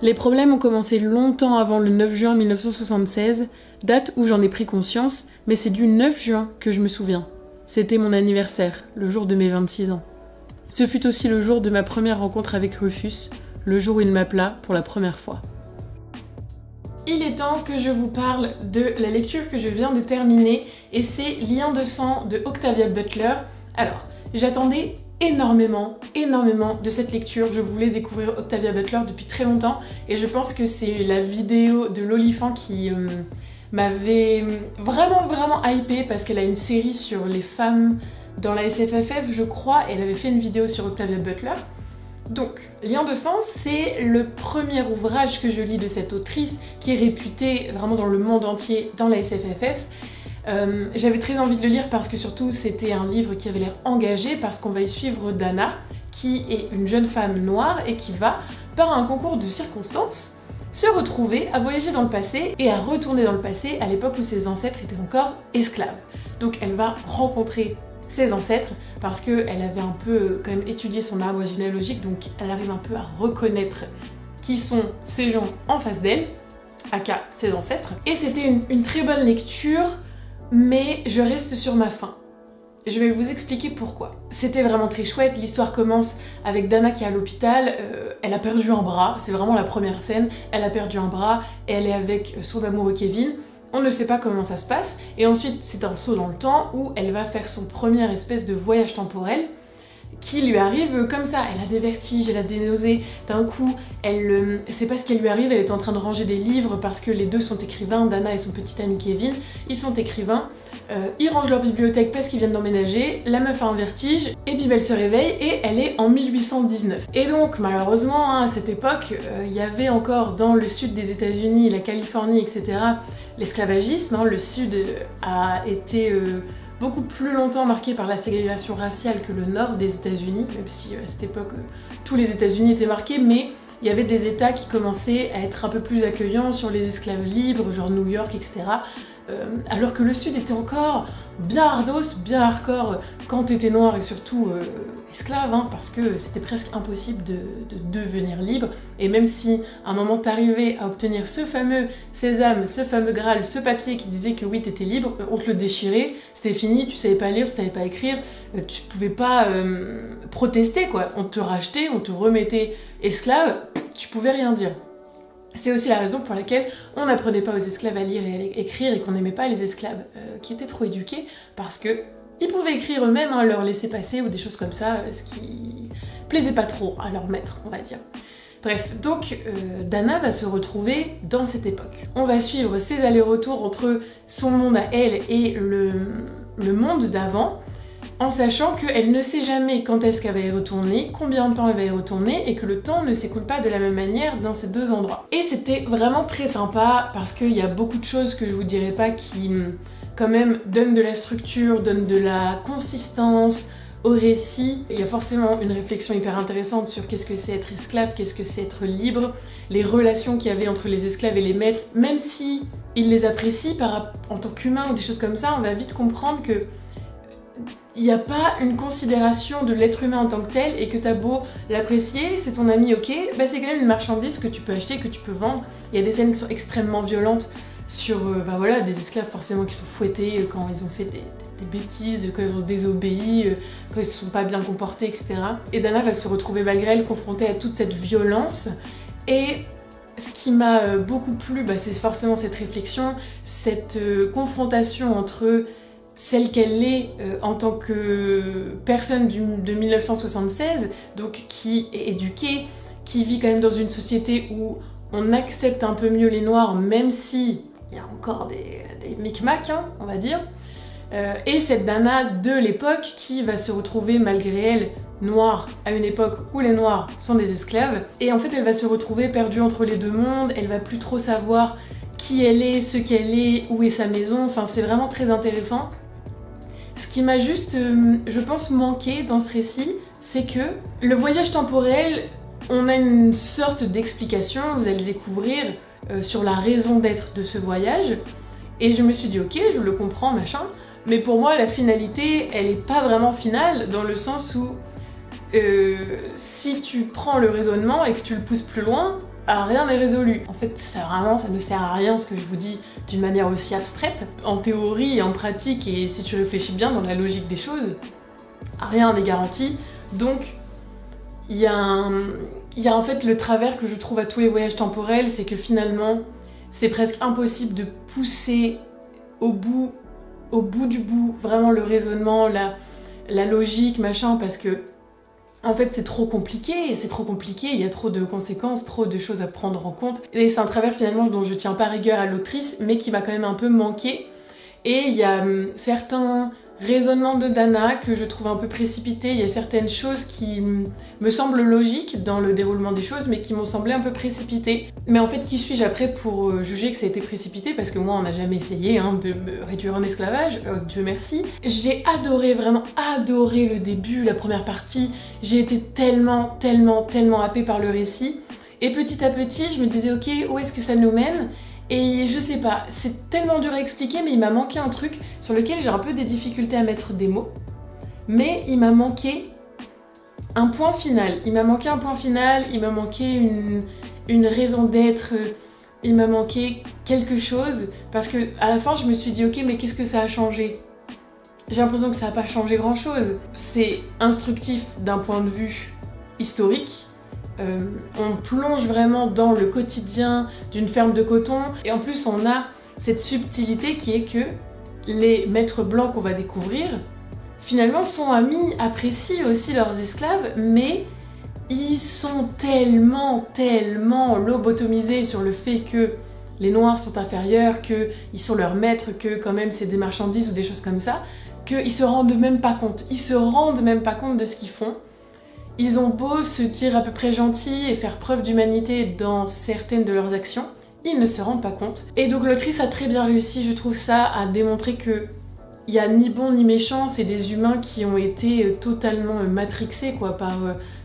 Les problèmes ont commencé longtemps avant le 9 juin 1976, date où j'en ai pris conscience, mais c'est du 9 juin que je me souviens. C'était mon anniversaire, le jour de mes 26 ans. Ce fut aussi le jour de ma première rencontre avec Rufus, le jour où il m'appela pour la première fois. Il est temps que je vous parle de la lecture que je viens de terminer, et c'est Liens de sang de Octavia Butler. Alors, j'attendais énormément de cette lecture. Je voulais découvrir Octavia Butler depuis très longtemps, et je pense que c'est la vidéo de l'Olifant qui m'avait vraiment hypée, parce qu'elle a une série sur les femmes dans la SFFF, je crois, et elle avait fait une vidéo sur Octavia Butler. Donc, Liens de sang, c'est le premier ouvrage que je lis de cette autrice qui est réputée vraiment dans le monde entier dans la SFFF. J'avais très envie de le lire parce que surtout c'était un livre qui avait l'air engagé, parce qu'on va y suivre Dana, qui est une jeune femme noire et qui va, par un concours de circonstances, se retrouver à voyager dans le passé et à retourner dans le passé à l'époque où ses ancêtres étaient encore esclaves. Donc elle va rencontrer ses ancêtres, parce qu'elle avait un peu quand même étudié son arbre généalogique, donc elle arrive un peu à reconnaître qui sont ces gens en face d'elle, aka ses ancêtres. Et c'était une très bonne lecture, mais je reste sur ma faim. Je vais vous expliquer pourquoi. C'était vraiment très chouette, l'histoire commence avec Dana qui est à l'hôpital, elle a perdu un bras, c'est vraiment la première scène, elle a perdu un bras, et elle est avec son amoureux Kevin. On ne sait pas comment ça se passe, et ensuite c'est un saut dans le temps où elle va faire son premier espèce de voyage temporel qui lui arrive comme ça. Elle a des vertiges, elle a des nausées, d'un coup, elle sait pas ce qui lui arrive, elle est en train de ranger des livres parce que les deux sont écrivains, Dana et son petit ami Kevin, ils sont écrivains, ils rangent leur bibliothèque parce qu'ils viennent d'emménager, la meuf a un vertige, et puis elle se réveille et elle est en 1819. Et donc malheureusement, hein, à cette époque, il y avait encore dans le sud des États-Unis, la Californie, etc., l'esclavagisme, hein. Le sud a été beaucoup plus longtemps marqué par la ségrégation raciale que le nord des États-Unis, même si à cette époque tous les États-Unis étaient marqués, mais il y avait des États qui commençaient à être un peu plus accueillants sur les esclaves libres, genre New York, etc. Alors que le sud était encore bien hardos, bien hardcore quand t'étais noir et surtout esclave, hein, parce que c'était presque impossible de devenir libre. Et même si à un moment t'arrivais à obtenir ce fameux sésame, ce fameux Graal, ce papier qui disait que oui t'étais libre, on te le déchirait, c'était fini, tu savais pas lire, tu savais pas écrire, tu pouvais pas protester quoi. On te rachetait, on te remettait esclave, tu pouvais rien dire. C'est aussi la raison pour laquelle on n'apprenait pas aux esclaves à lire et à écrire, et qu'on n'aimait pas les esclaves qui étaient trop éduqués, parce que ils pouvaient écrire eux-mêmes, hein, leur laisser passer ou des choses comme ça, ce qui plaisait pas trop à leur maître, on va dire. Bref, donc Dana va se retrouver dans cette époque. On va suivre ses allers-retours entre son monde à elle et le monde d'avant, en sachant qu'elle ne sait jamais quand est-ce qu'elle va y retourner, combien de temps elle va y retourner, et que le temps ne s'écoule pas de la même manière dans ces deux endroits. Et c'était vraiment très sympa, parce qu'il y a beaucoup de choses que je vous dirai pas qui, quand même, donnent de la structure, donnent de la consistance au récit. Il y a forcément une réflexion hyper intéressante sur qu'est-ce que c'est être esclave, qu'est-ce que c'est être libre, les relations qu'il y avait entre les esclaves et les maîtres, même si ils les apprécient en tant qu'humains ou des choses comme ça, on va vite comprendre que il n'y a pas une considération de l'être humain en tant que tel, et que t'as beau l'apprécier, c'est ton ami, ok, bah c'est quand même une marchandise que tu peux acheter, que tu peux vendre. Il y a des scènes qui sont extrêmement violentes sur bah voilà, des esclaves forcément qui sont fouettés quand ils ont fait des bêtises, quand ils ont désobéi, quand ils se sont pas bien comportés, etc. Et Dana va se retrouver malgré elle confrontée à toute cette violence, et ce qui m'a beaucoup plu, bah, c'est forcément cette réflexion, cette confrontation entre celle qu'elle est en tant que personne de 1976, donc qui est éduquée, qui vit quand même dans une société où on accepte un peu mieux les noirs, même si il y a encore des micmacs, hein, on va dire, et cette Dana de l'époque qui va se retrouver malgré elle noire à une époque où les noirs sont des esclaves, et en fait elle va se retrouver perdue entre les deux mondes, elle va plus trop savoir qui elle est, ce qu'elle est, où est sa maison, enfin c'est vraiment très intéressant. Ce qui m'a juste, je pense, manqué dans ce récit, c'est que le voyage temporel, on a une sorte d'explication, vous allez découvrir, sur la raison d'être de ce voyage, et je me suis dit ok, je le comprends, machin, mais pour moi la finalité, elle est pas vraiment finale, dans le sens où si tu prends le raisonnement et que tu le pousses plus loin, rien n'est résolu. En fait, ça ne sert à rien ce que je vous dis d'une manière aussi abstraite. En théorie et en pratique, et si tu réfléchis bien dans la logique des choses, rien n'est garanti. Donc, il y a en fait le travers que je trouve à tous les voyages temporels, c'est que finalement, c'est presque impossible de pousser au bout du bout, vraiment le raisonnement, la logique, machin, parce que en fait c'est trop compliqué, il y a trop de conséquences, trop de choses à prendre en compte. Et c'est un travers finalement dont je tiens pas rigueur à l'autrice, mais qui m'a quand même un peu manqué. Et il y a certains raisonnements de Dana que je trouve un peu précipités, il y a certaines choses qui me semblent logiques dans le déroulement des choses, mais qui m'ont semblé un peu précipitées. Mais en fait, qui suis-je après pour juger que ça a été précipité? Parce que moi, on n'a jamais essayé de me réduire en esclavage, Dieu merci. J'ai adoré, vraiment adoré le début, la première partie. J'ai été tellement happée par le récit. Et petit à petit, je me disais, ok, où est-ce que ça nous mène? Et je sais pas, c'est tellement dur à expliquer, mais il m'a manqué un truc sur lequel j'ai un peu des difficultés à mettre des mots. Mais il m'a manqué un point final. Il m'a manqué une raison d'être. Il m'a manqué quelque chose. Parce que à la fin, je me suis dit, ok, mais qu'est-ce que ça a changé? J'ai l'impression que ça n'a pas changé grand-chose. C'est instructif d'un point de vue historique. On plonge vraiment dans le quotidien d'une ferme de coton et en plus on a cette subtilité qui est que les maîtres blancs qu'on va découvrir finalement sont amis, apprécient aussi leurs esclaves, mais ils sont tellement lobotomisés sur le fait que les noirs sont inférieurs, qu'ils sont leurs maîtres, que quand même c'est des marchandises ou des choses comme ça, qu'ils se rendent même pas compte. Ils se rendent même pas compte de ce qu'ils font. Ils ont beau se dire à peu près gentils et faire preuve d'humanité dans certaines de leurs actions, ils ne se rendent pas compte. Et donc l'autrice a très bien réussi, je trouve ça, à démontrer que il y a ni bon ni méchant, c'est des humains qui ont été totalement matrixés quoi,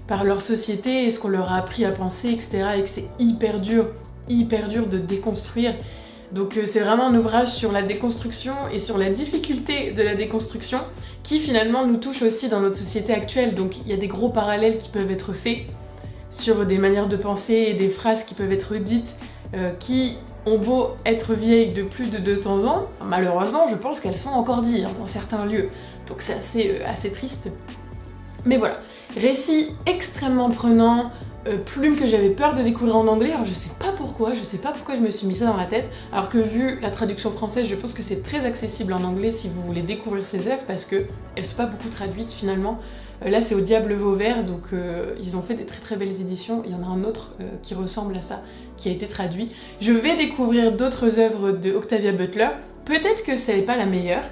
par leur société et ce qu'on leur a appris à penser, etc. Et que c'est hyper dur de déconstruire. Donc c'est vraiment un ouvrage sur la déconstruction et sur la difficulté de la déconstruction qui finalement nous touche aussi dans notre société actuelle. Donc il y a des gros parallèles qui peuvent être faits sur des manières de penser et des phrases qui peuvent être dites qui ont beau être vieilles de plus de 200 ans, malheureusement je pense qu'elles sont encore dites dans certains lieux. Donc c'est assez triste. Mais voilà, récit extrêmement prenant, plume que j'avais peur de découvrir en anglais, alors je sais pas pourquoi je me suis mis ça dans la tête, alors que vu la traduction française, je pense que c'est très accessible en anglais si vous voulez découvrir ces œuvres, parce qu'elles sont pas beaucoup traduites finalement. Là c'est Au Diable Vauvert, donc ils ont fait des très belles éditions, il y en a un autre qui ressemble à ça, qui a été traduit. Je vais découvrir d'autres œuvres de Octavia Butler, peut-être que c'est pas la meilleure,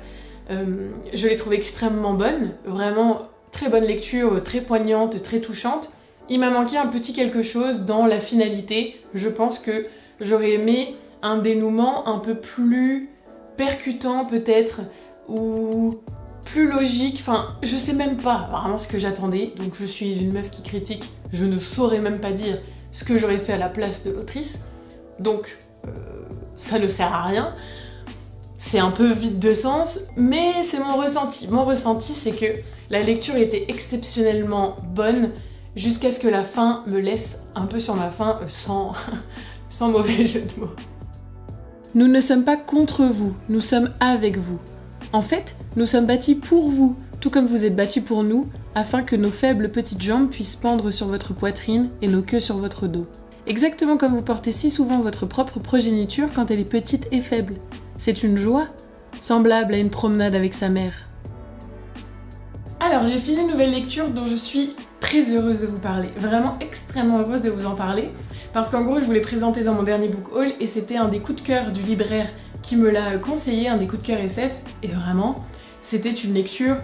je l'ai trouvée extrêmement bonne, vraiment très bonne lecture, très poignante, très touchante. Il m'a manqué un petit quelque chose dans la finalité. Je pense que j'aurais aimé un dénouement un peu plus percutant peut-être, ou plus logique, enfin je sais même pas vraiment ce que j'attendais. Donc je suis une meuf qui critique, je ne saurais même pas dire ce que j'aurais fait à la place de l'autrice. Donc ça ne sert à rien. C'est un peu vide de sens, mais c'est mon ressenti. Mon ressenti c'est que la lecture était exceptionnellement bonne, jusqu'à ce que la fin me laisse un peu sur ma faim, sans mauvais jeu de mots. Nous ne sommes pas contre vous, nous sommes avec vous. En fait, nous sommes bâtis pour vous, tout comme vous êtes bâtis pour nous, afin que nos faibles petites jambes puissent pendre sur votre poitrine et nos queues sur votre dos. Exactement comme vous portez si souvent votre propre progéniture quand elle est petite et faible. C'est une joie, semblable à une promenade avec sa mère. Alors j'ai fini une nouvelle lecture dont je suis très heureuse de vous parler, vraiment extrêmement heureuse de vous en parler, parce qu'en gros je vous l'ai présenté dans mon dernier book haul et c'était un des coups de cœur du libraire qui me l'a conseillé, un des coups de cœur SF, et vraiment c'était une lecture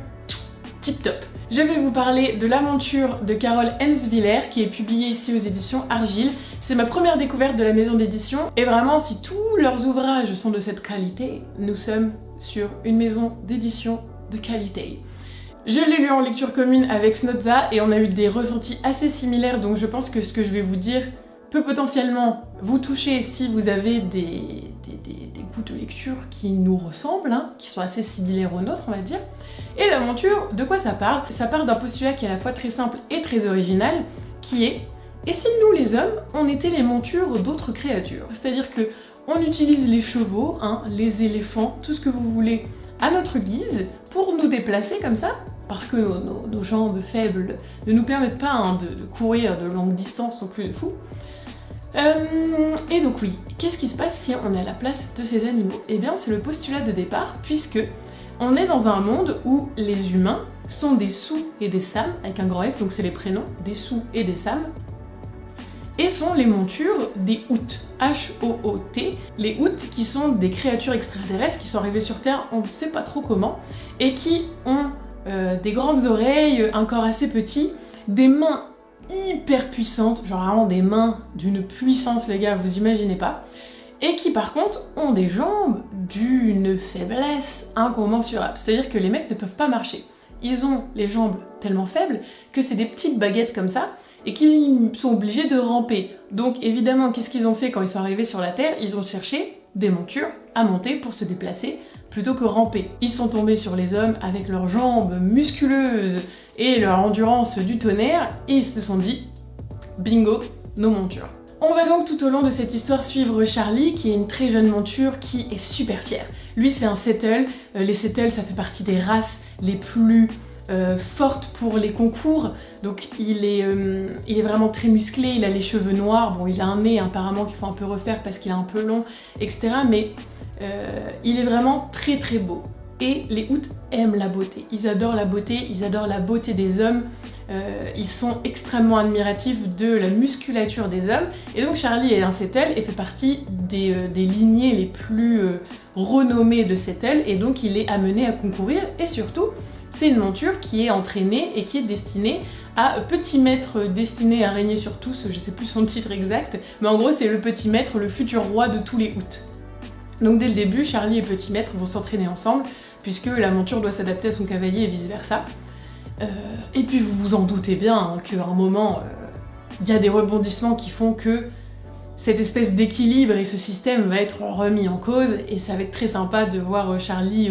tip top. Je vais vous parler de l'aventure de Carole Hensviller qui est publiée ici aux éditions Argile. C'est ma première découverte de la maison d'édition et vraiment si tous leurs ouvrages sont de cette qualité, nous sommes sur une maison d'édition de qualité. Je l'ai lu en lecture commune avec Snodza et on a eu des ressentis assez similaires, donc je pense que ce que je vais vous dire peut potentiellement vous toucher si vous avez des goûts de lecture qui nous ressemblent, qui sont assez similaires aux nôtres on va dire. Et l'aventure, de quoi ça parle? Ça part d'un postulat qui est à la fois très simple et très original, qui est Et si nous les hommes, on était les montures d'autres créatures? C'est-à-dire que on utilise les chevaux, hein, les éléphants, tout ce que vous voulez, à notre guise, pour nous déplacer comme ça, parce que nos jambes faibles ne nous permettent pas hein, de courir de longue distance non plus de fou. Et donc oui, qu'est-ce qui se passe si on est à la place de ces animaux? Eh bien c'est le postulat de départ, puisque on est dans un monde où les humains sont des sous et des sam, avec un grand S, donc c'est les prénoms, des sous et des sam, et sont les montures des Houts, H-O-O-T, les Houts qui sont des créatures extraterrestres qui sont arrivées sur Terre, on ne sait pas trop comment, et qui ont des grandes oreilles, un corps assez petit, des mains hyper puissantes, genre vraiment des mains d'une puissance les gars, vous imaginez pas, et qui par contre ont des jambes d'une faiblesse incommensurable, c'est-à-dire que les mecs ne peuvent pas marcher. Ils ont les jambes tellement faibles que c'est des petites baguettes comme ça, et qu'ils sont obligés de ramper. Donc évidemment, qu'est-ce qu'ils ont fait quand ils sont arrivés sur la Terre? Ils ont cherché des montures à monter pour se déplacer, plutôt que ramper. Ils sont tombés sur les hommes avec leurs jambes musculeuses et leur endurance du tonnerre, et ils se sont dit, bingo, nos montures. On va donc tout au long de cette histoire suivre Charlie, qui est une très jeune monture qui est super fière. Lui c'est un Seattle, les Seattle ça fait partie des races les plus fortes pour les concours, donc il est vraiment très musclé, il a les cheveux noirs, bon il a un nez apparemment qu'il faut un peu refaire parce qu'il est un peu long, etc. Mais il est vraiment très très beau. Et les Houts aiment la beauté, ils adorent la beauté des hommes, ils sont extrêmement admiratifs de la musculature des hommes, et donc Charlie est un Seattle et fait partie des lignées les plus renommées de Seattle, et donc il est amené à concourir, et surtout c'est une monture qui est entraînée et qui est destinée à petit maître destiné à régner sur tous, je sais plus son titre exact, mais en gros c'est le petit maître, le futur roi de tous les Houts. Donc dès le début, Charlie et petit maître vont s'entraîner ensemble, puisque la monture doit s'adapter à son cavalier et vice versa. Et puis vous vous en doutez bien hein, qu'à un moment, il y a des rebondissements qui font que cette espèce d'équilibre et ce système va être remis en cause, et ça va être très sympa de voir Charlie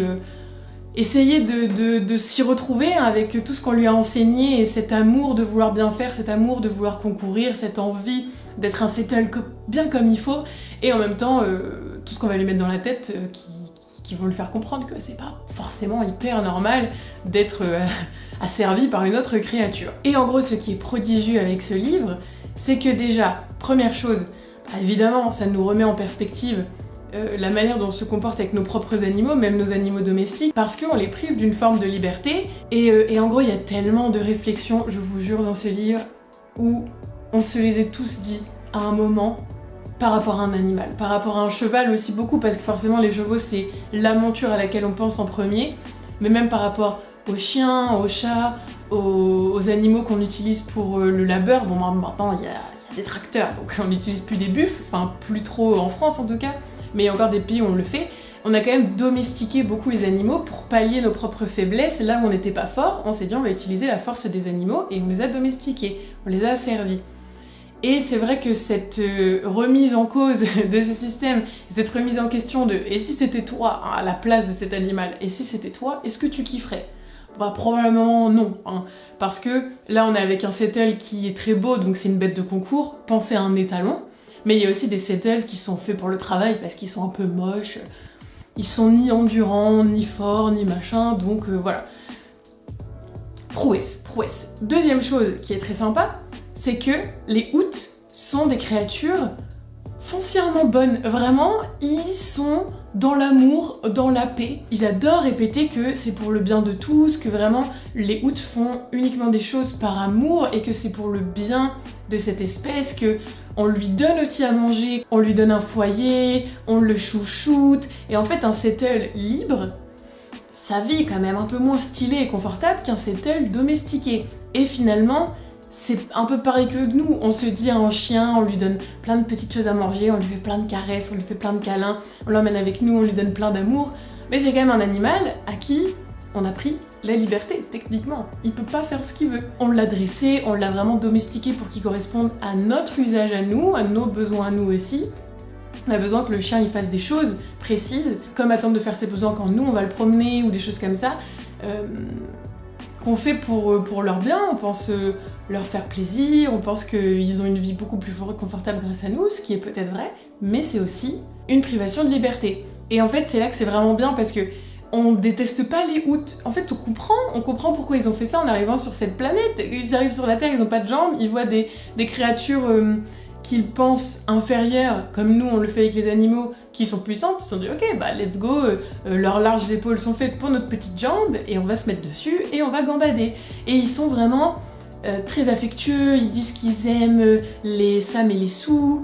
essayer de s'y retrouver avec tout ce qu'on lui a enseigné, et cet amour de vouloir bien faire, cet amour de vouloir concourir, cette envie d'être un Seattle bien comme il faut, et en même temps tout ce qu'on va lui mettre dans la tête qui vont lui faire comprendre que c'est pas forcément hyper normal d'être asservi par une autre créature. Et en gros ce qui est prodigieux avec ce livre, c'est que déjà, première chose, bah, évidemment ça nous remet en perspective la manière dont on se comporte avec nos propres animaux, même nos animaux domestiques, parce qu'on les prive d'une forme de liberté, et en gros il y a tellement de réflexions, je vous jure, dans ce livre, où on se les a tous dit à un moment par rapport à un animal, par rapport à un cheval aussi beaucoup, parce que forcément les chevaux c'est la monture à laquelle on pense en premier, mais même par rapport aux chiens, aux chats, aux animaux qu'on utilise pour le labeur. Bon maintenant il y a des tracteurs, donc on n'utilise plus des buffles, enfin plus trop en France en tout cas, mais il y a encore des pays où on le fait. On a quand même domestiqué beaucoup les animaux pour pallier nos propres faiblesses. Là où on n'était pas fort, on s'est dit on va utiliser la force des animaux, et on les a domestiqués, on les a asservis. Et c'est vrai que cette remise en cause de ce système, cette remise en question de « et si c'était toi hein, à la place de cet animal, et si c'était toi, est-ce que tu kifferais ?» Bah probablement non, hein, parce que là on est avec un Seattle qui est très beau, donc c'est une bête de concours, pensez à un étalon, mais il y a aussi des Seattle qui sont faits pour le travail parce qu'ils sont un peu moches, ils sont ni endurants, ni forts, ni machin, donc voilà. Prouesse, prouesse. Deuxième chose qui est très sympa, c'est que les Houts sont des créatures foncièrement bonnes. Vraiment, ils sont dans l'amour, dans la paix. Ils adorent répéter que c'est pour le bien de tous, que vraiment les Houts font uniquement des choses par amour, et que c'est pour le bien de cette espèce, que on lui donne aussi à manger, on lui donne un foyer, on le chouchoute. Et en fait, un Seattle libre, sa vie est quand même un peu moins stylée et confortable qu'un Seattle domestiqué. Et finalement, c'est un peu pareil que nous, on se dit à un chien, on lui donne plein de petites choses à manger, on lui fait plein de caresses, on lui fait plein de câlins, on l'emmène avec nous, on lui donne plein d'amour, mais c'est quand même un animal à qui on a pris la liberté, techniquement. Il peut pas faire ce qu'il veut. On l'a dressé, on l'a vraiment domestiqué pour qu'il corresponde à notre usage à nous, à nos besoins à nous aussi. On a besoin que le chien il fasse des choses précises, comme attendre de faire ses besoins quand nous on va le promener, ou des choses comme ça. qu'on fait pour leur bien, on pense leur faire plaisir, on pense qu'ils ont une vie beaucoup plus confortable grâce à nous, ce qui est peut-être vrai, mais c'est aussi une privation de liberté. Et en fait, c'est là que c'est vraiment bien parce que on déteste pas les Houths. En fait, on comprend pourquoi ils ont fait ça en arrivant sur cette planète. Ils arrivent sur la Terre, ils ont pas de jambes, ils voient des créatures qu'ils pensent inférieures, comme nous on le fait avec les animaux, qui sont puissantes. Ils se sont dit, ok, bah let's go, leurs larges épaules sont faites pour notre petite jambe, et on va se mettre dessus, et on va gambader. Et ils sont vraiment très affectueux, ils disent qu'ils aiment les Sam et les Sue,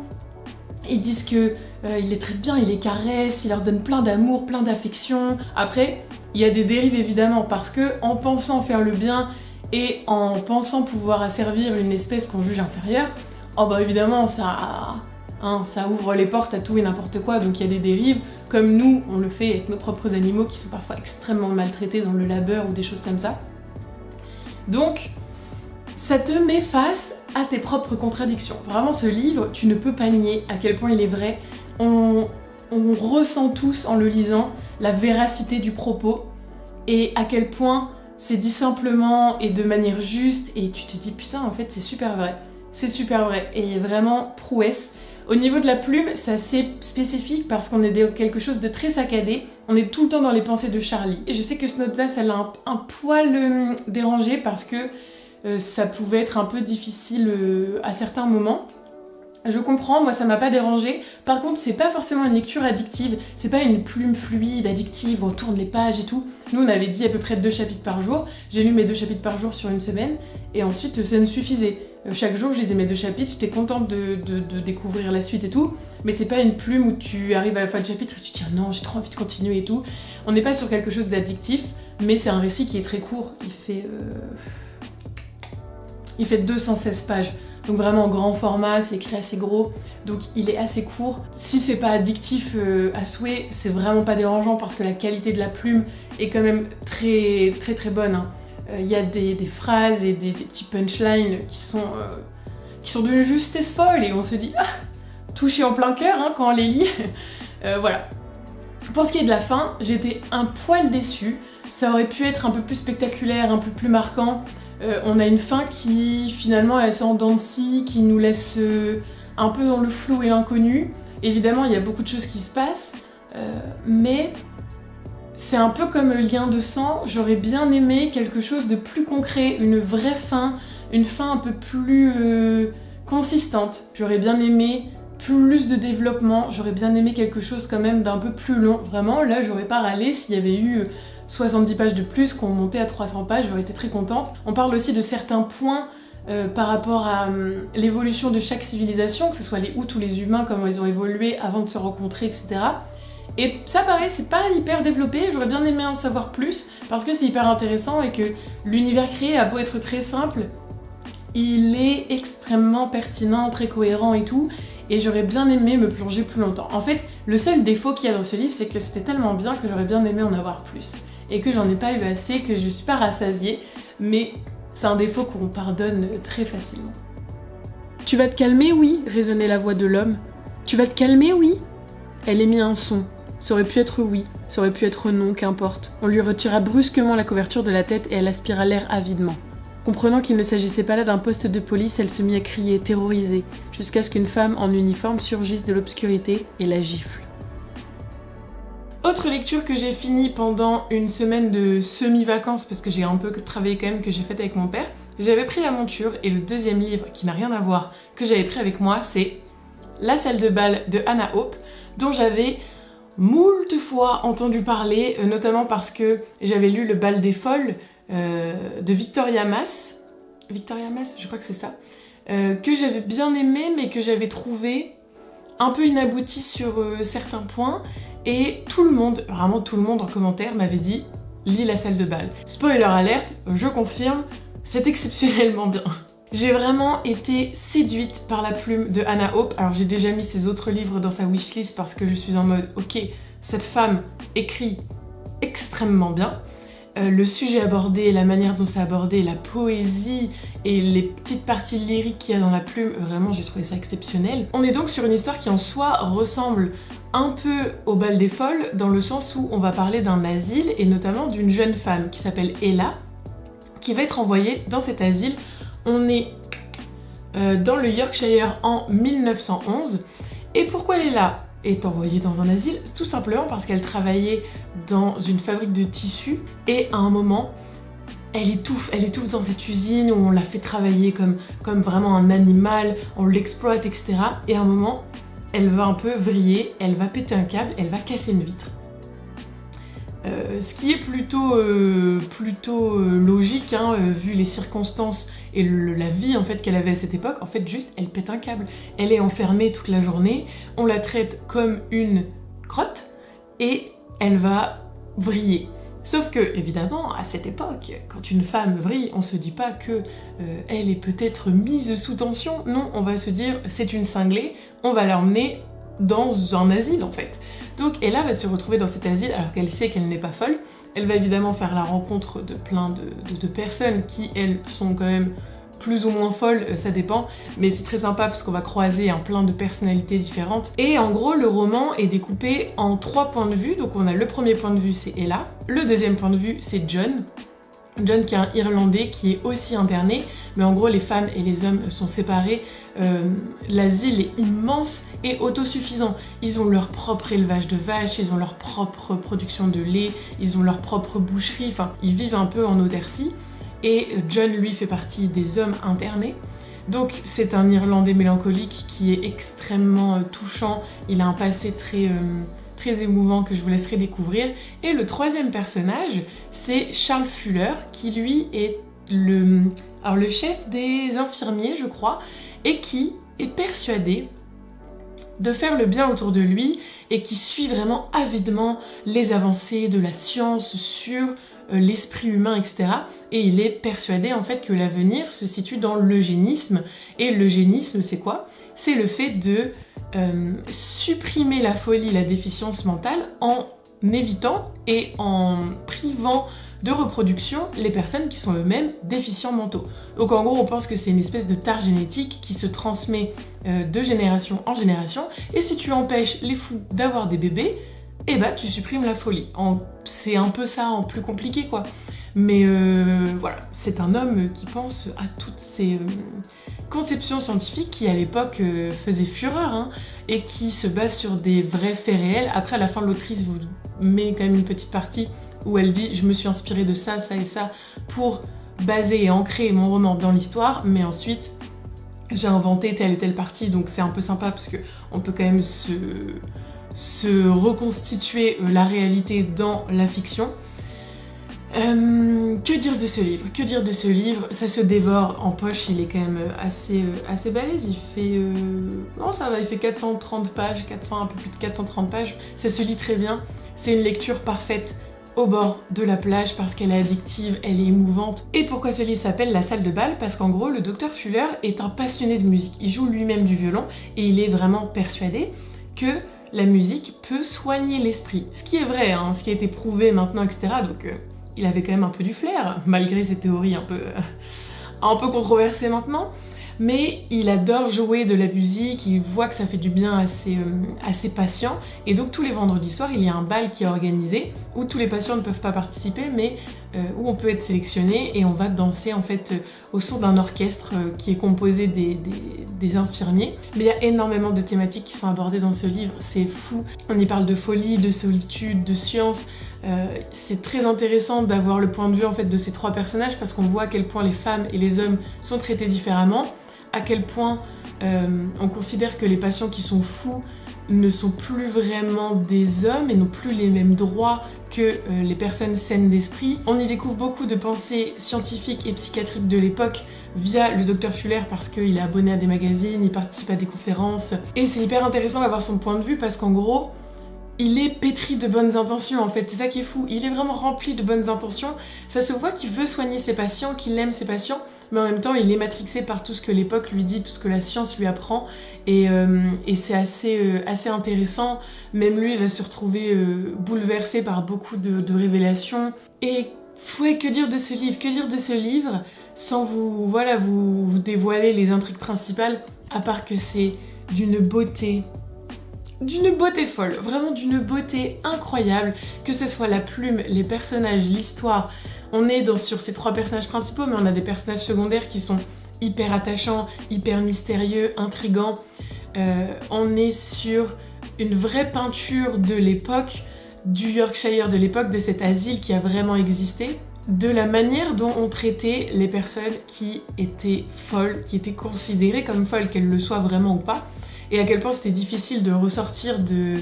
ils disent que il les traite bien, il les caresse, il leur donne plein d'amour, plein d'affection. Après, il y a des dérives évidemment, parce que en pensant faire le bien et en pensant pouvoir asservir une espèce qu'on juge inférieure, oh bah évidemment ça ouvre les portes à tout et n'importe quoi, donc il y a des dérives, comme nous on le fait avec nos propres animaux qui sont parfois extrêmement maltraités dans le labeur ou des choses comme ça. Donc ça te met face à tes propres contradictions. Vraiment, ce livre, tu ne peux pas nier à quel point il est vrai. On ressent tous en le lisant la véracité du propos et à quel point c'est dit simplement et de manière juste, et tu te dis putain, en fait c'est super vrai. C'est super vrai et vraiment prouesse. Au niveau de la plume, c'est assez spécifique parce qu'on est dans quelque chose de très saccadé. On est tout le temps dans les pensées de Charlie. Et je sais que ce note-là, ça l'a un poil dérangé parce que ça pouvait être un peu difficile à certains moments. Je comprends, moi ça m'a pas dérangé. Par contre, c'est pas forcément une lecture addictive, c'est pas une plume fluide, addictive, on tourne les pages et tout. Nous on avait dit à peu près 2 chapitres par jour. J'ai lu mes 2 chapitres par jour sur une semaine et ensuite ça me suffisait. Chaque jour je lisais mes 2 chapitres, j'étais contente de découvrir la suite et tout. Mais c'est pas une plume où tu arrives à la fin du chapitre et tu te dis non, j'ai trop envie de continuer et tout. On n'est pas sur quelque chose d'addictif, mais c'est un récit qui est très court. Il fait 216 pages. Donc vraiment en grand format, c'est écrit assez gros, donc il est assez court. Si c'est pas addictif à souhait, c'est vraiment pas dérangeant parce que la qualité de la plume est quand même très très très bonne. Il y a des phrases et des petits punchlines qui sont d'une justesse folle et on se dit touché en plein cœur quand on les lit. Voilà. Pour ce qui est de la fin, j'étais un poil déçue. Ça aurait pu être un peu plus spectaculaire, un peu plus marquant. On a une fin qui finalement est assez en dents de scie, qui nous laisse un peu dans le flou et l'inconnu. Évidemment, il y a beaucoup de choses qui se passent, mais c'est un peu comme Lien de sang. J'aurais bien aimé quelque chose de plus concret, une vraie fin, une fin un peu plus consistante. J'aurais bien aimé plus de développement, j'aurais bien aimé quelque chose quand même d'un peu plus long. Vraiment, là, j'aurais pas râlé s'il y avait eu 70 pages de plus, qu'on montait à 300 pages, j'aurais été très contente. On parle aussi de certains points par rapport à l'évolution de chaque civilisation, que ce soit les Houths ou les humains, comment ils ont évolué avant de se rencontrer, etc. Et ça pareil, c'est pas hyper développé, j'aurais bien aimé en savoir plus, parce que c'est hyper intéressant et que l'univers créé a beau être très simple, il est extrêmement pertinent, très cohérent et tout, et j'aurais bien aimé me plonger plus longtemps. En fait, le seul défaut qu'il y a dans ce livre, c'est que c'était tellement bien que j'aurais bien aimé en avoir plus. Et que j'en ai pas eu assez, que je suis pas rassasiée, mais c'est un défaut qu'on pardonne très facilement. Tu vas te calmer, oui, résonnait la voix de l'homme. Tu vas te calmer, oui. Elle émit un son. Ça aurait pu être oui, ça aurait pu être non, qu'importe. On lui retira brusquement la couverture de la tête et elle aspira l'air avidement. Comprenant qu'il ne s'agissait pas là d'un poste de police, elle se mit à crier, terrorisée, jusqu'à ce qu'une femme en uniforme surgisse de l'obscurité et la gifle. Autre lecture que j'ai finie pendant une semaine de semi-vacances, parce que j'ai un peu travaillé quand même, que j'ai faite avec mon père, j'avais pris la monture, et le deuxième livre, qui n'a rien à voir, que j'avais pris avec moi, c'est La salle de bal de Hannah Hope, dont j'avais moult fois entendu parler, notamment parce que j'avais lu Le bal des folles de Victoria Mass, je crois que c'est ça, que j'avais bien aimé, mais que j'avais trouvé un peu inabouti sur certains points. Et tout le monde, vraiment tout le monde en commentaire m'avait dit « Lis La salle de bal ». Spoiler alerte, je confirme, c'est exceptionnellement bien. J'ai vraiment été séduite par la plume de Hannah Hope. Alors j'ai déjà mis ses autres livres dans sa wishlist parce que je suis en mode « Ok, cette femme écrit extrêmement bien ». Le sujet abordé, la manière dont c'est abordé, la poésie et les petites parties lyriques qu'il y a dans la plume, vraiment j'ai trouvé ça exceptionnel. On est donc sur une histoire qui en soi ressemble un peu au bal des folles, dans le sens où on va parler d'un asile et notamment d'une jeune femme qui s'appelle Ella, qui va être envoyée dans cet asile. On est dans le Yorkshire en 1911. Et pourquoi elle est là, est envoyée dans un asile? Tout simplement parce qu'elle travaillait dans une fabrique de tissus et à un moment, elle étouffe dans cette usine où on la fait travailler comme vraiment un animal, on l'exploite, etc. Et à un moment, elle va un peu vriller, elle va péter un câble, elle va casser une vitre. Ce qui est plutôt logique, hein, vu les circonstances et la vie en fait qu'elle avait à cette époque. En fait, juste, elle pète un câble. Elle est enfermée toute la journée, on la traite comme une crotte et elle va vriller. Sauf que, évidemment, à cette époque, quand une femme vrille, on se dit pas que elle est peut-être mise sous tension. Non, on va se dire, c'est une cinglée, on va l'emmener dans un asile en fait. Donc Ella va se retrouver dans cet asile alors qu'elle sait qu'elle n'est pas folle. Elle va évidemment faire la rencontre de plein de personnes qui, elles, sont quand même plus ou moins folles, ça dépend, mais c'est très sympa parce qu'on va croiser plein de personnalités différentes. Et en gros, le roman est découpé en 3 points de vue. Donc on a le premier point de vue, c'est Ella. Le deuxième point de vue, c'est John. John qui est un Irlandais qui est aussi interné, mais en gros les femmes et les hommes sont séparés. L'asile est immense et autosuffisant. Ils ont leur propre élevage de vaches, ils ont leur propre production de lait, ils ont leur propre boucherie, enfin ils vivent un peu en autarcie. Et John lui fait partie des hommes internés. Donc c'est un Irlandais mélancolique qui est extrêmement touchant, il a un passé très émouvant que je vous laisserai découvrir. Et le troisième personnage, c'est Charles Fuller, qui lui est le chef des infirmiers, je crois, et qui est persuadé de faire le bien autour de lui et qui suit vraiment avidement les avancées de la science sur l'esprit humain, etc. Et il est persuadé en fait que l'avenir se situe dans l'eugénisme. Et l'eugénisme, c'est quoi? C'est le fait de supprimer la folie, la déficience mentale en évitant et en privant de reproduction les personnes qui sont eux-mêmes déficients mentaux. Donc en gros, on pense que c'est une espèce de tare génétique qui se transmet de génération en génération, et si tu empêches les fous d'avoir des bébés, eh ben tu supprimes la folie. C'est un peu ça en plus compliqué quoi. Mais voilà, c'est un homme qui pense à toutes ces conceptions scientifiques qui à l'époque faisaient fureur, hein, et qui se basent sur des vrais faits réels. Après, à la fin, l'autrice vous met quand même une petite partie où elle dit « je me suis inspirée de ça, ça et ça pour baser et ancrer mon roman dans l'histoire, mais ensuite j'ai inventé telle et telle partie », donc c'est un peu sympa parce qu'on peut quand même se reconstituer la réalité dans la fiction. Que dire de ce livre? Que dire de ce livre? Ça se dévore en poche, il est quand même assez balèze, il fait... non ça va, il fait 430 pages, un peu plus de 430 pages, ça se lit très bien, c'est une lecture parfaite au bord de la plage parce qu'elle est addictive, elle est émouvante. Et pourquoi ce livre s'appelle La salle de bal? Parce qu'en gros, le docteur Fuller est un passionné de musique, il joue lui-même du violon et il est vraiment persuadé que la musique peut soigner l'esprit. Ce qui est vrai, hein, ce qui a été prouvé maintenant, etc. Donc il avait quand même un peu du flair, malgré ses théories un peu controversées maintenant. Mais il adore jouer de la musique, il voit que ça fait du bien à ses patients. Et donc tous les vendredis soirs, il y a un bal qui est organisé, où tous les patients ne peuvent pas participer, mais où on peut être sélectionné et on va danser en fait au son d'un orchestre qui est composé des infirmiers. Mais il y a énormément de thématiques qui sont abordées dans ce livre, c'est fou. On y parle de folie, de solitude, de science. C'est très intéressant d'avoir le point de vue en fait de ces 3 personnages parce qu'on voit à quel point les femmes et les hommes sont traités différemment, à quel point on considère que les patients qui sont fous ne sont plus vraiment des hommes et n'ont plus les mêmes droits que les personnes saines d'esprit. On y découvre beaucoup de pensées scientifiques et psychiatriques de l'époque via le docteur Fuller parce qu'il est abonné à des magazines, il participe à des conférences et c'est hyper intéressant d'avoir son point de vue parce qu'en gros il est pétri de bonnes intentions en fait, c'est ça qui est fou, il est vraiment rempli de bonnes intentions, ça se voit qu'il veut soigner ses patients, qu'il aime ses patients, mais en même temps il est matrixé par tout ce que l'époque lui dit, tout ce que la science lui apprend, et c'est assez intéressant, même lui il va se retrouver bouleversé par beaucoup de révélations, et ouais, que dire de ce livre, sans vous dévoiler les intrigues principales, à part que c'est d'une beauté folle, vraiment d'une beauté incroyable, que ce soit la plume, les personnages, l'histoire. On est sur ces 3 personnages principaux, mais on a des personnages secondaires qui sont hyper attachants, hyper mystérieux, intrigants. On est sur une vraie peinture de l'époque, du Yorkshire de l'époque, de cet asile qui a vraiment existé, de la manière dont on traitait les personnes qui étaient folles, qui étaient considérées comme folles, qu'elles le soient vraiment ou pas, et à quel point c'était difficile de ressortir de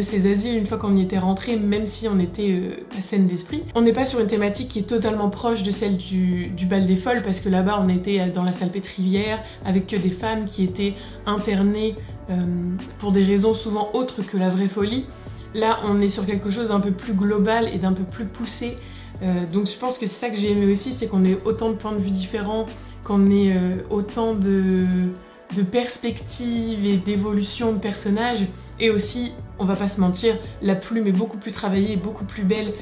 ces asiles une fois qu'on y était rentré, même si on était pas saine d'esprit. On n'est pas sur une thématique qui est totalement proche de celle du bal des folles, parce que là-bas on était dans la salpêtrière avec que des femmes qui étaient internées pour des raisons souvent autres que la vraie folie. Là on est sur quelque chose d'un peu plus global et d'un peu plus poussé, donc je pense que c'est ça que j'ai aimé aussi, c'est qu'on ait autant de points de vue différents, qu'on ait autant de perspectives et d'évolution de personnages. Et aussi, on va pas se mentir, la plume est beaucoup plus travaillée, beaucoup plus belle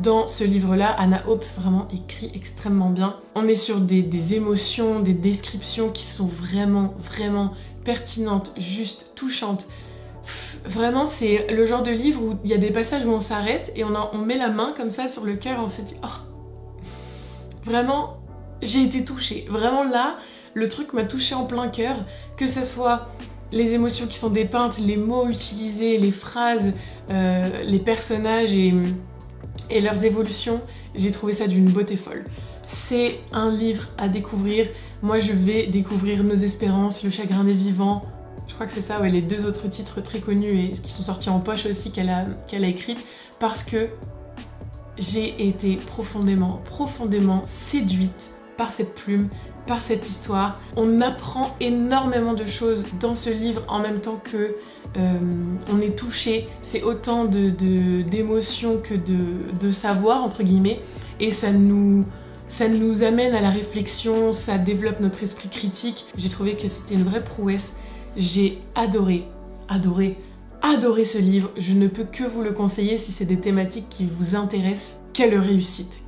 dans ce livre-là. Anna Hope vraiment écrit extrêmement bien. On est sur des émotions, des descriptions qui sont vraiment, vraiment pertinentes, justes, touchantes. Vraiment, c'est le genre de livre où il y a des passages où on s'arrête et on met la main comme ça sur le cœur et on se dit « Oh !» Vraiment, j'ai été touchée. Vraiment là, le truc m'a touchée en plein cœur, que ce soit les émotions qui sont dépeintes, les mots utilisés, les phrases, les personnages et leurs évolutions. J'ai trouvé ça d'une beauté folle. C'est un livre à découvrir. Moi, je vais découvrir Nos Espérances, Le Chagrin des Vivants. Je crois que c'est ça, ouais, les 2 autres titres très connus et qui sont sortis en poche aussi qu'elle a écrits, parce que j'ai été profondément, profondément séduite par cette plume, par cette histoire. On apprend énormément de choses dans ce livre en même temps que on est touché. C'est autant d'émotions que de savoir, entre guillemets, et ça nous amène à la réflexion, ça développe notre esprit critique. J'ai trouvé que c'était une vraie prouesse. J'ai adoré ce livre. Je ne peux que vous le conseiller si c'est des thématiques qui vous intéressent. Quelle réussite,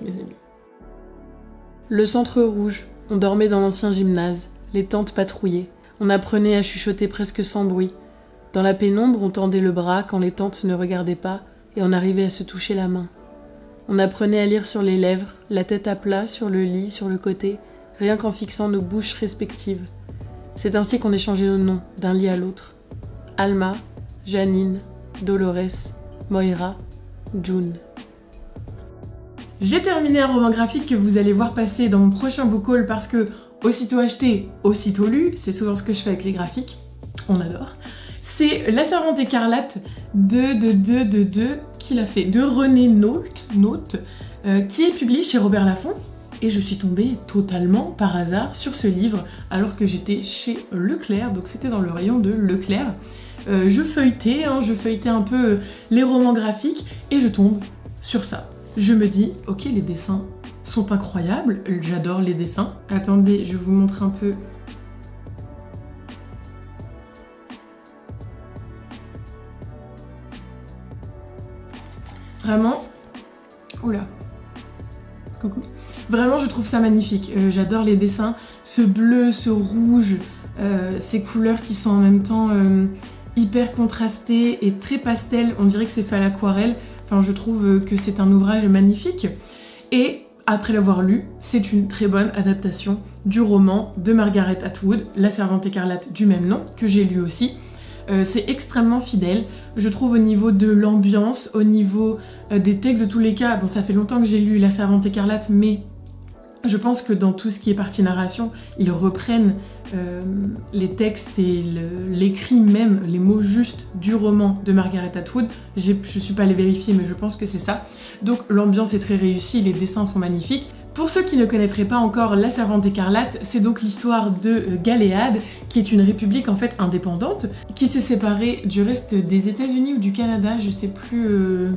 mes amis. Le centre rouge. On dormait dans l'ancien gymnase. Les tentes patrouillaient. On apprenait à chuchoter presque sans bruit. Dans la pénombre, on tendait le bras quand les tantes ne regardaient pas et on arrivait à se toucher la main. On apprenait à lire sur les lèvres, la tête à plat, sur le lit, sur le côté, rien qu'en fixant nos bouches respectives. C'est ainsi qu'on échangeait nos noms, d'un lit à l'autre. Alma, Janine, Dolores, Moira, June. J'ai terminé un roman graphique que vous allez voir passer dans mon prochain book haul parce que aussitôt acheté, aussitôt lu, c'est souvent ce que je fais avec les graphiques, on adore. C'est La Servante écarlate qui l'a fait, de René Naute, qui est publié chez Robert Laffont. Et je suis tombée totalement par hasard sur ce livre alors que j'étais chez Leclerc, donc c'était dans le rayon de Leclerc. Je feuilletais un peu les romans graphiques et je tombe sur ça. Je me dis, ok, les dessins sont incroyables, j'adore les dessins. Attendez, je vous montre un peu. Vraiment, oula, coucou. Vraiment, je trouve ça magnifique. J'adore les dessins, ce bleu, ce rouge, ces couleurs qui sont en même temps hyper contrastées et très pastel. On dirait que c'est fait à l'aquarelle. Enfin, je trouve que c'est un ouvrage magnifique. Et après l'avoir lu, c'est une très bonne adaptation du roman de Margaret Atwood, La Servante écarlate du même nom, que j'ai lu aussi. C'est extrêmement fidèle, je trouve, au niveau de l'ambiance, au niveau des textes de tous les cas. Bon, ça fait longtemps que j'ai lu La Servante écarlate, mais je pense que dans tout ce qui est partie narration, ils reprennent les textes et l'écrit même, les mots justes du roman de Margaret Atwood. Je suis pas allée vérifier, mais je pense que c'est ça. Donc l'ambiance est très réussie, les dessins sont magnifiques. Pour ceux qui ne connaîtraient pas encore La Servante écarlate, c'est donc l'histoire de Galéade, qui est une république en fait indépendante, qui s'est séparée du reste des États-Unis ou du Canada, je sais plus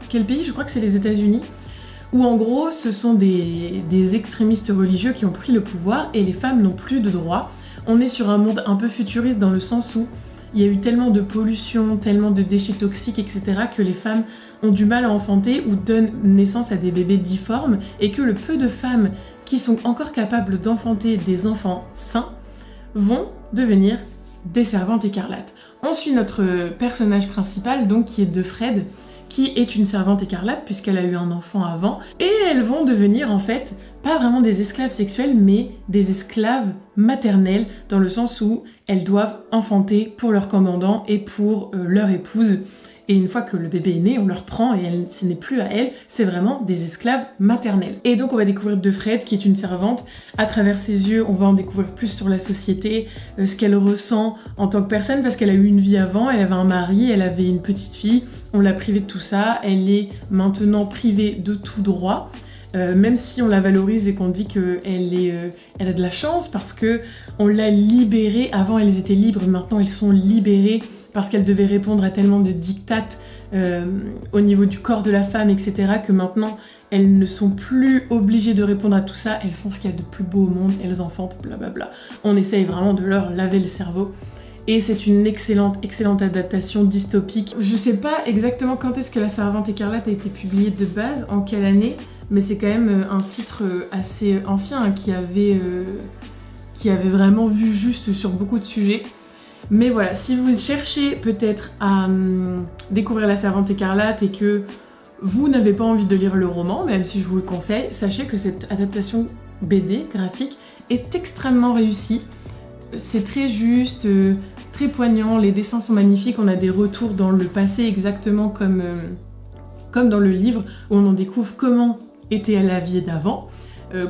quel pays, je crois que c'est les États-Unis, où en gros ce sont des extrémistes religieux qui ont pris le pouvoir et les femmes n'ont plus de droits. On est sur un monde un peu futuriste dans le sens où il y a eu tellement de pollution, tellement de déchets toxiques, etc. que les femmes ont du mal à enfanter ou donnent naissance à des bébés difformes et que le peu de femmes qui sont encore capables d'enfanter des enfants sains vont devenir des servantes écarlates. On suit notre personnage principal, donc qui est de Fred, qui est une servante écarlate puisqu'elle a eu un enfant avant, et elles vont devenir en fait pas vraiment des esclaves sexuelles mais des esclaves maternelles dans le sens où elles doivent enfanter pour leur commandant et pour leur épouse. Et une fois que le bébé est né, on le reprend et ce n'est plus à elle, c'est vraiment des esclaves maternelles. Et donc on va découvrir Defred, qui est une servante. À travers ses yeux, on va en découvrir plus sur la société, ce qu'elle ressent en tant que personne, parce qu'elle a eu une vie avant, elle avait un mari, elle avait une petite fille, on l'a privée de tout ça, elle est maintenant privée de tout droit. Même si on la valorise et qu'on dit qu'elle a de la chance parce que on l'a libérée. Avant elles étaient libres, maintenant elles sont libérées parce qu'elles devaient répondre à tellement de dictates au niveau du corps de la femme, etc. que maintenant elles ne sont plus obligées de répondre à tout ça, elles font ce qu'il y a de plus beau au monde, elles enfantent, blablabla. On essaye vraiment de leur laver le cerveau. Et c'est une excellente adaptation dystopique. Je sais pas exactement quand est-ce que La Servante écarlate a été publiée de base, en quelle année, mais c'est quand même un titre assez ancien hein, qui avait vraiment vu juste sur beaucoup de sujets. Mais voilà, si vous cherchez peut-être à découvrir La Servante écarlate et que vous n'avez pas envie de lire le roman, même si je vous le conseille, sachez que cette adaptation BD graphique est extrêmement réussie. C'est très juste, très poignant, les dessins sont magnifiques, on a des retours dans le passé exactement comme dans le livre, où on en découvre comment était la vie d'avant,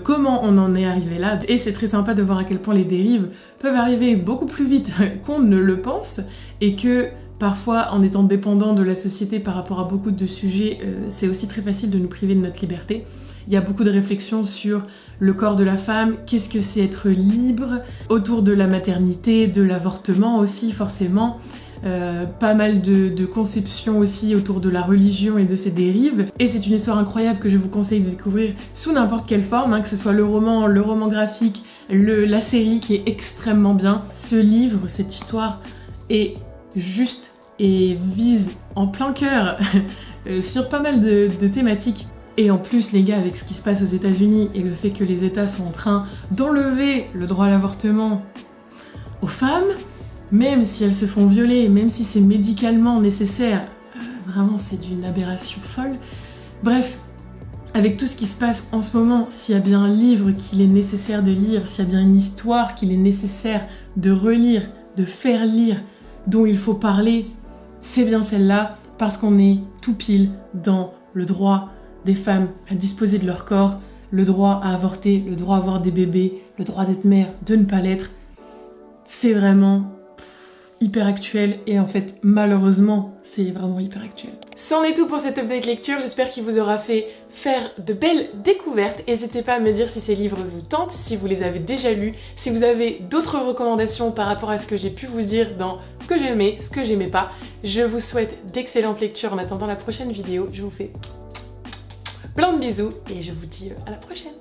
comment on en est arrivé là, et c'est très sympa de voir à quel point les dérives peuvent arriver beaucoup plus vite qu'on ne le pense, et que parfois en étant dépendant de la société par rapport à beaucoup de sujets, c'est aussi très facile de nous priver de notre liberté. Il y a beaucoup de réflexions sur le corps de la femme, qu'est-ce que c'est être libre, autour de la maternité, de l'avortement aussi forcément, pas mal de conceptions aussi autour de la religion et de ses dérives. Et c'est une histoire incroyable que je vous conseille de découvrir sous n'importe quelle forme, hein, que ce soit le roman graphique, la série qui est extrêmement bien. Ce livre, cette histoire est juste et vise en plein cœur sur pas mal de thématiques. Et en plus, les gars, avec ce qui se passe aux États-Unis et le fait que les États sont en train d'enlever le droit à l'avortement aux femmes, même si elles se font violer, même si c'est médicalement nécessaire, vraiment c'est d'une aberration folle. Bref, avec tout ce qui se passe en ce moment, s'il y a bien un livre qu'il est nécessaire de lire, s'il y a bien une histoire qu'il est nécessaire de relire, de faire lire, dont il faut parler, c'est bien celle-là, parce qu'on est tout pile dans le droit des femmes à disposer de leur corps, le droit à avorter, le droit à avoir des bébés, le droit d'être mère, de ne pas l'être. C'est vraiment hyper actuel et en fait malheureusement c'est vraiment hyper actuel. C'en est tout pour cette update lecture, j'espère qu'il vous aura fait faire de belles découvertes. N'hésitez pas à me dire si ces livres vous tentent, si vous les avez déjà lus, si vous avez d'autres recommandations par rapport à ce que j'ai pu vous dire dans ce que j'aimais, ce que j'aimais pas. Je vous souhaite d'excellentes lectures en attendant la prochaine vidéo, je vous fais plein de bisous et je vous dis à la prochaine.